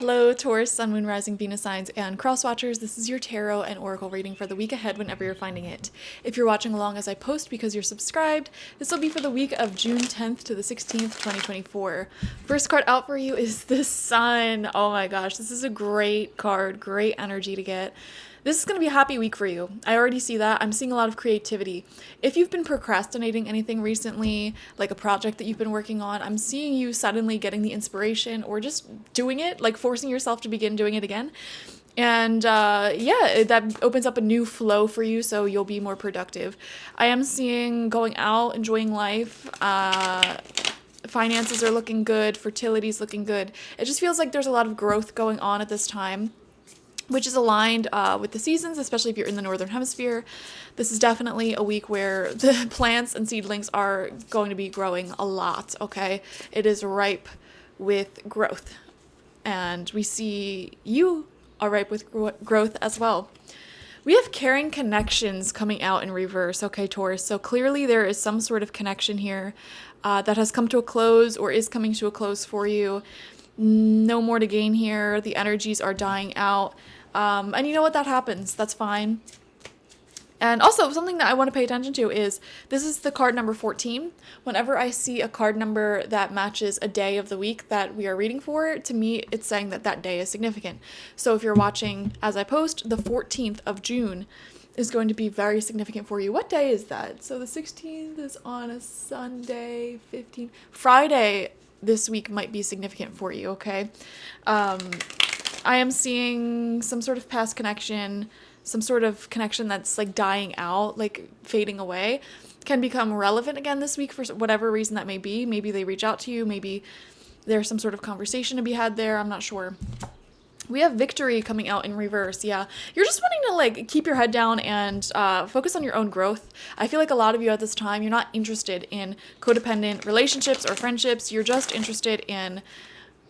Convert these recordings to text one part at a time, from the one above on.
Hello, Taurus, Sun, Moon, Rising, Venus signs, and cross watchers. This is your tarot and oracle reading for the week ahead whenever you're finding it. If you're watching along as I post because you're subscribed, this will be for the week of June 10th to the 16th, 2024. First card out for you is the Sun. Oh my gosh, this is a great card, great energy to get. This is going to be a happy week for you. I already see that. I'm seeing a lot of creativity. If you've been procrastinating anything recently, like a project that you've been working on, I'm seeing you suddenly getting the inspiration or just doing it, like forcing yourself to begin doing it again. And that opens up a new flow for you, so you'll be more productive. I am seeing going out, enjoying life. Finances are looking good. Fertility's looking good. It just feels like there's a lot of growth going on at this time, which is aligned with the seasons, especially if you're in the Northern Hemisphere. This is definitely a week where the plants and seedlings are going to be growing a lot, okay? It is ripe with growth. And we see you are ripe with growth as well. We have caring connections coming out in reverse, okay, Taurus? So clearly there is some sort of connection here that has come to a close or is coming to a close for you. No more to gain here. The energies are dying out. And you know what? That happens. That's fine. And also, something that I want to pay attention to is, this is the card number 14. Whenever I see a card number that matches a day of the week that we are reading for, to me, it's saying that that day is significant. So if you're watching as I post, the 14th of June is going to be very significant for you. What day is that? So the 16th is on a Sunday, 15th. Friday this week might be significant for you, okay? I am seeing some sort of past connection, some sort of connection that's like dying out, like fading away, can become relevant again this week for whatever reason that may be. Maybe they reach out to you. Maybe there's some sort of conversation to be had there. I'm not sure. We have victory coming out in reverse. Yeah, you're just wanting to like keep your head down and focus on your own growth. I feel like a lot of you at this time, you're not interested in codependent relationships or friendships. You're just interested in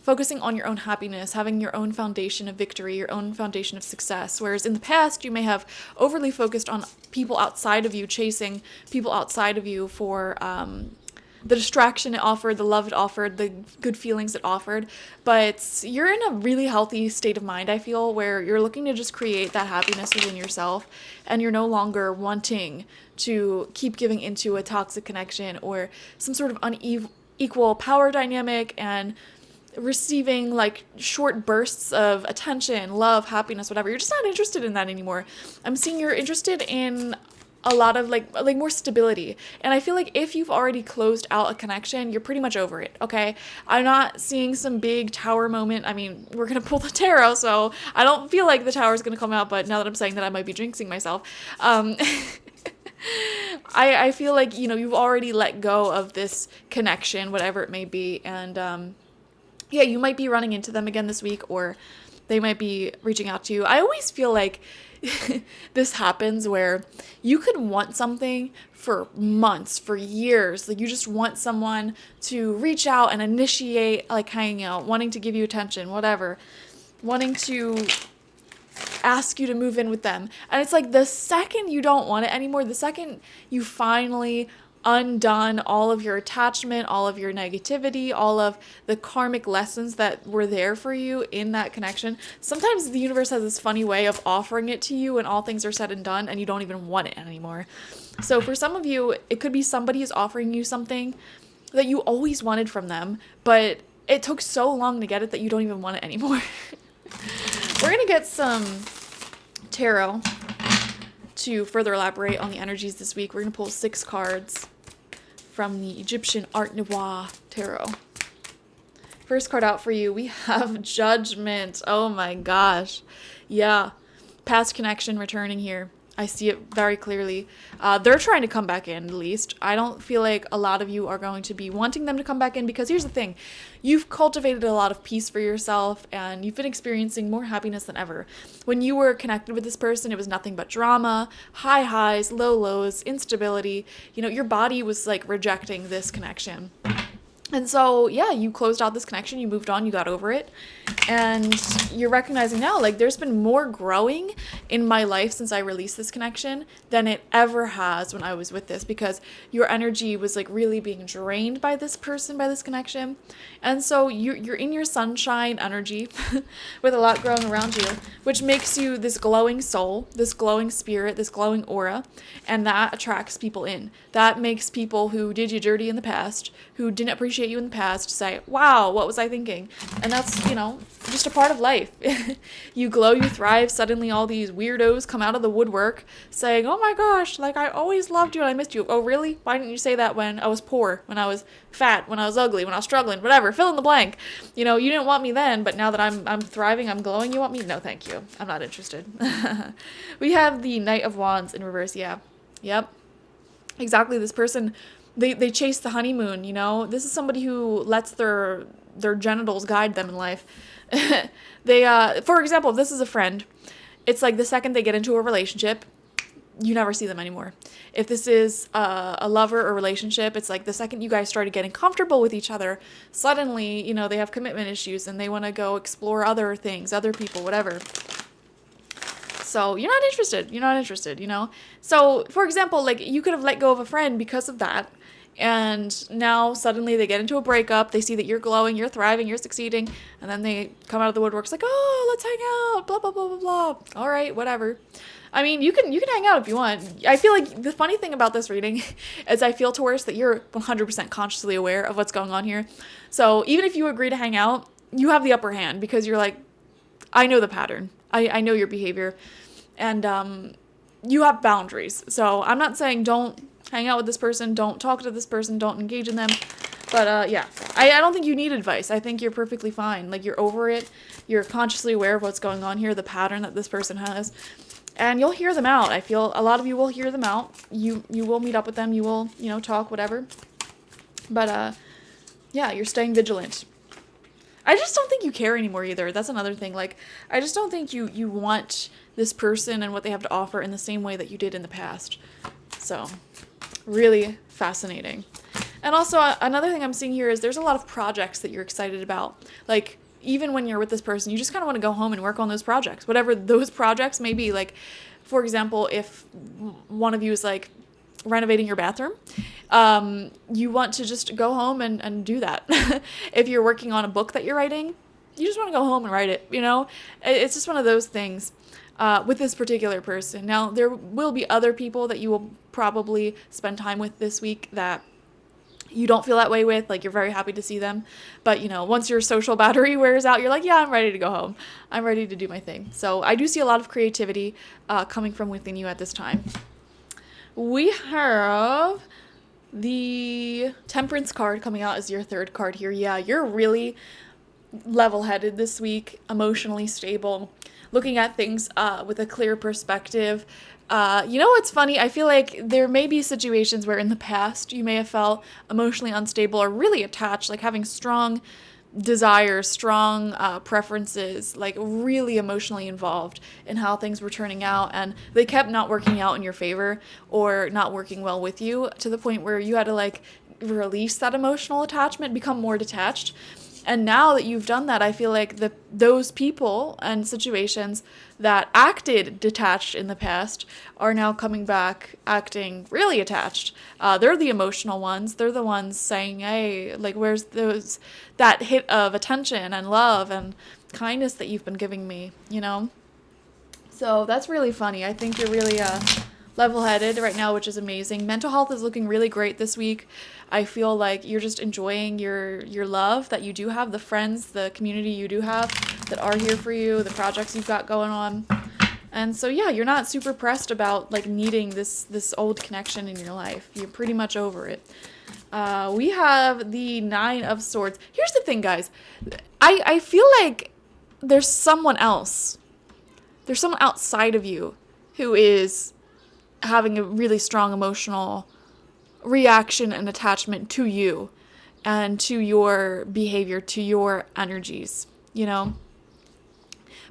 focusing on your own happiness, having your own foundation of victory, your own foundation of success. Whereas in the past, you may have overly focused on people outside of you, chasing people outside of you for the distraction it offered, the love it offered, the good feelings it offered. But you're in a really healthy state of mind, I feel, where you're looking to just create that happiness within yourself, and you're no longer wanting to keep giving into a toxic connection or some sort of unequal power dynamic and receiving like short bursts of attention, love, happiness, whatever. You're just not interested in that anymore. I'm seeing you're interested in a lot of like more stability. And I feel like if you've already closed out a connection, you're pretty much over it, okay? I'm not seeing some big tower moment. I mean, we're going to pull the tarot, so I don't feel like the tower is going to come out, but now that I'm saying that, I might be jinxing myself. I feel like, you've already let go of this connection, whatever it may be, and yeah, you might be running into them again this week, or they might be reaching out to you. I always feel like this happens where you could want something for months, for years. Like you just want someone to reach out and initiate like hanging out, wanting to give you attention, whatever, wanting to ask you to move in with them. And it's like the second you don't want it anymore, the second you finally undone all of your attachment, all of your negativity, all of the karmic lessons that were there for you in that connection. Sometimes the universe has this funny way of offering it to you when all things are said and done and you don't even want it anymore. So for some of you, it could be somebody is offering you something that you always wanted from them, but it took so long to get it that you don't even want it anymore. We're going to get some tarot to further elaborate on the energies this week. We're going to pull 6 cards from the Egyptian Art Nouveau tarot. First card out for you, we have Judgment. Oh my gosh. Yeah. Past connection returning here. I see it very clearly. They're trying to come back in, at least. I don't feel like a lot of you are going to be wanting them to come back in, because here's the thing. You've cultivated a lot of peace for yourself, and you've been experiencing more happiness than ever. When you were connected with this person, it was nothing but drama, high highs, low lows, instability. Your body was like rejecting this connection. And so, yeah, you closed out this connection, you moved on, you got over it, and you're recognizing now, like, there's been more growing in my life since I released this connection than it ever has when I was with this, because your energy was like really being drained by this person, by this connection. And so you're in your sunshine energy with a lot growing around you, which makes you this glowing soul, this glowing spirit, this glowing aura, and that attracts people in. That makes people who did you dirty in the past, who didn't appreciate you in the past, say, wow, what was I thinking? And that's, just a part of life. You glow, you thrive, suddenly all these weirdos come out of the woodwork saying, oh my gosh, like I always loved you and I missed you. Oh really? Why didn't you say that when I was poor, when I was fat, when I was ugly, when I was struggling, whatever, fill in the blank. You didn't want me then, but now that I'm thriving, I'm glowing, you want me? No, thank you. I'm not interested. We have the Knight of Wands in reverse. Yeah. Yep. Exactly. This person, they chase the honeymoon, This is somebody who lets their genitals guide them in life. For example, if this is a friend, it's like the second they get into a relationship, you never see them anymore. If this is a lover or relationship, it's like the second you guys started getting comfortable with each other, suddenly, they have commitment issues and they want to go explore other things, other people, whatever. So you're not interested, So, for example, like you could have let go of a friend because of that. And now suddenly they get into a breakup. They see that you're glowing, you're thriving, you're succeeding. And then they come out of the woodworks like, oh, let's hang out, blah, blah, blah, blah, blah. All right, whatever. I mean, you can hang out if you want. I feel like the funny thing about this reading is I feel, Taurus, that you're 100% consciously aware of what's going on here. So even if you agree to hang out, you have the upper hand because you're like, I know the pattern. I know your behavior. And you have boundaries. So I'm not saying don't hang out with this person, don't talk to this person, don't engage in them. But yeah, I don't think you need advice. I think you're perfectly fine. Like you're over it. You're consciously aware of what's going on here, the pattern that this person has. And you'll hear them out. I feel a lot of you will hear them out. You will meet up with them. You will, talk, whatever. But yeah, you're staying vigilant. I just don't think you care anymore either. That's another thing. Like, I just don't think you want this person and what they have to offer in the same way that you did in the past. So, really fascinating. And also, another thing I'm seeing here is there's a lot of projects that you're excited about. Like, even when you're with this person, you just kind of want to go home and work on those projects. Whatever those projects may be. Like, for example, if one of you is, like, renovating your bathroom, you want to just go home and do that. If you're working on a book that you're writing, you just want to go home and write it, It's just one of those things with this particular person. Now, there will be other people that you will probably spend time with this week that you don't feel that way with, like you're very happy to see them. But, once your social battery wears out, you're like, yeah, I'm ready to go home. I'm ready to do my thing. So I do see a lot of creativity coming from within you at this time. We have the Temperance card coming out as your third card here. Yeah, you're really level-headed this week, emotionally stable, looking at things with a clear perspective. What's funny? I feel like there may be situations where in the past you may have felt emotionally unstable or really attached, like having strong desires, strong preferences, like really emotionally involved in how things were turning out, and they kept not working out in your favor or not working well with you to the point where you had to like release that emotional attachment, become more detached. And now that you've done that, I feel like those people and situations that acted detached in the past are now coming back acting really attached. They're the emotional ones. They're the ones saying, hey, like, where's that hit of attention and love and kindness that you've been giving me, So that's really funny. I think you're really level-headed right now, which is amazing. Mental health is looking really great this week. I feel like you're just enjoying your love that you do have, the friends, the community you do have that are here for you, the projects you've got going on. And so, yeah, you're not super pressed about, like, needing this old connection in your life. You're pretty much over it. We have the 9 of Swords. Here's the thing, guys. I feel like there's someone else. There's someone outside of you who is having a really strong emotional reaction and attachment to you and to your behavior, to your energies,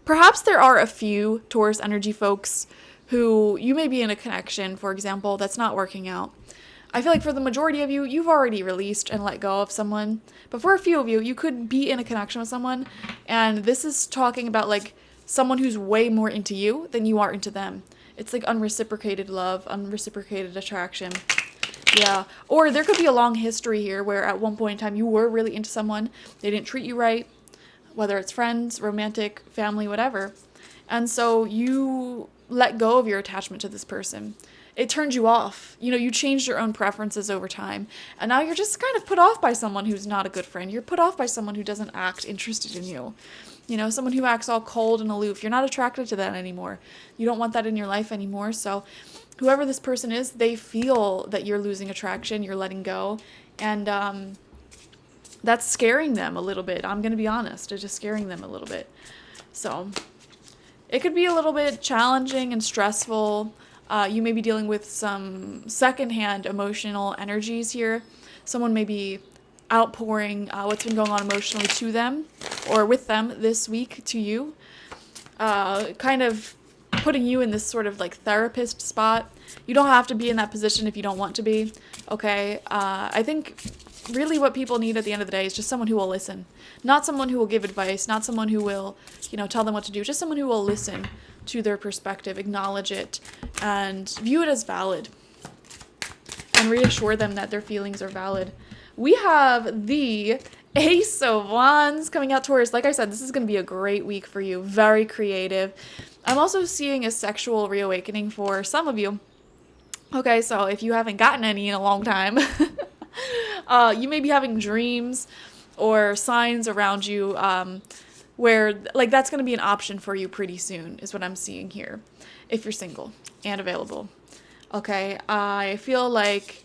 Perhaps there are a few Taurus energy folks who you may be in a connection, for example, that's not working out. I feel like for the majority of you, you've already released and let go of someone. But for a few of you, you could be in a connection with someone. And this is talking about, like, someone who's way more into you than you are into them. It's like unreciprocated love, unreciprocated attraction. Yeah. Or there could be a long history here where at one point in time you were really into someone, they didn't treat you right, whether it's friends, romantic, family, whatever. And so you let go of your attachment to this person. It turned you off. You know, you changed your own preferences over time. And now you're just kind of put off by someone who's not a good friend. You're put off by someone who doesn't act interested in you. You know, someone who acts all cold and aloof. You're not attracted to that anymore. You don't want that in your life anymore. So whoever this person is, they feel that you're losing attraction, you're letting go. And that's scaring them a little bit. I'm going to be honest. It's just scaring them a little bit. So it could be a little bit challenging and stressful. You may be dealing with some secondhand emotional energies here. Someone may be outpouring what's been going on emotionally to them or with them this week to you. Kind of putting you in this sort of like therapist spot. You don't have to be in that position if you don't want to be. Okay. I think really what people need at the end of the day is just someone who will listen. Not someone who will give advice, not someone who will, tell them what to do, just someone who will listen to their perspective, acknowledge it, and view it as valid, and reassure them that their feelings are valid. We have the Ace of Wands coming out, Taurus. Like I said, this is going to be a great week for you. Very creative. I'm also seeing a sexual reawakening for some of you. Okay, so if you haven't gotten any in a long time, you may be having dreams or signs around you where like that's going to be an option for you pretty soon is what I'm seeing here if you're single and available. Okay, I feel like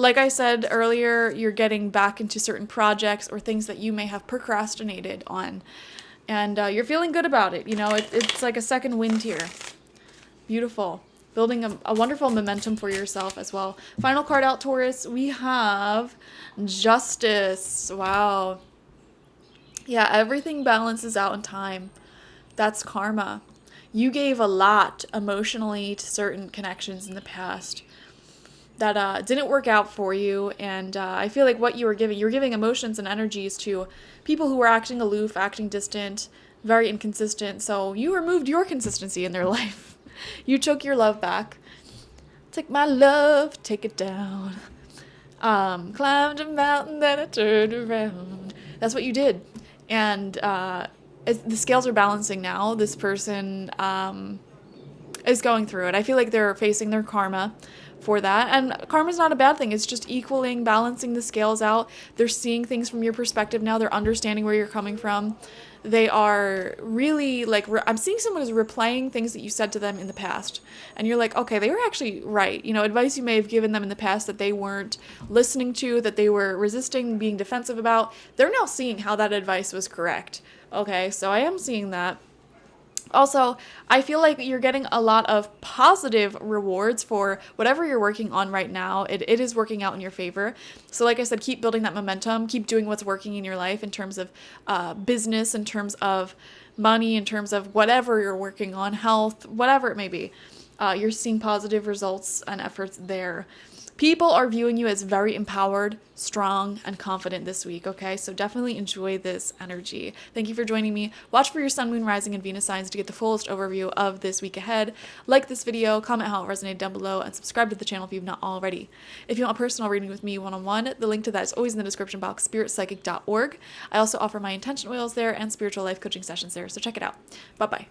I said earlier, you're getting back into certain projects or things that you may have procrastinated on, and you're feeling good about it. It's like a second wind here. Beautiful. Building a wonderful momentum for yourself as well. Final card out, Taurus. We have Justice. Wow. Yeah, everything balances out in time. That's karma. You gave a lot emotionally to certain connections in the past that didn't work out for you. And I feel like what you were giving emotions and energies to people who were acting aloof, acting distant, very inconsistent. So you removed your consistency in their life. You took your love back. Take my love, take it down. Climbed a mountain, then I turned around. That's what you did. And the scales are balancing now. This person is going through it. I feel like they're facing their karma for that. And karma's not a bad thing. It's just equaling, balancing the scales out. They're seeing things from your perspective now. They're understanding where you're coming from. They are really like, I'm seeing someone is replaying things that you said to them in the past. And you're like, okay, they were actually right. Advice you may have given them in the past that they weren't listening to, that they were resisting, being defensive about. They're now seeing how that advice was correct. Okay, so I am seeing that. Also, I feel like you're getting a lot of positive rewards for whatever you're working on right now. It is working out in your favor. So like I said, keep building that momentum. Keep doing what's working in your life in terms of business, in terms of money, in terms of whatever you're working on, health, whatever it may be. You're seeing positive results and efforts there. People are viewing you as very empowered, strong, and confident this week, okay? So definitely enjoy this energy. Thank you for joining me. Watch for your sun, moon, rising, and Venus signs to get the fullest overview of this week ahead. Like this video, comment how it resonated down below, and subscribe to the channel if you've not already. If you want a personal reading with me one-on-one, the link to that is always in the description box, spiritpsychic.org. I also offer my intention oils there and spiritual life coaching sessions there, so check it out. Bye-bye.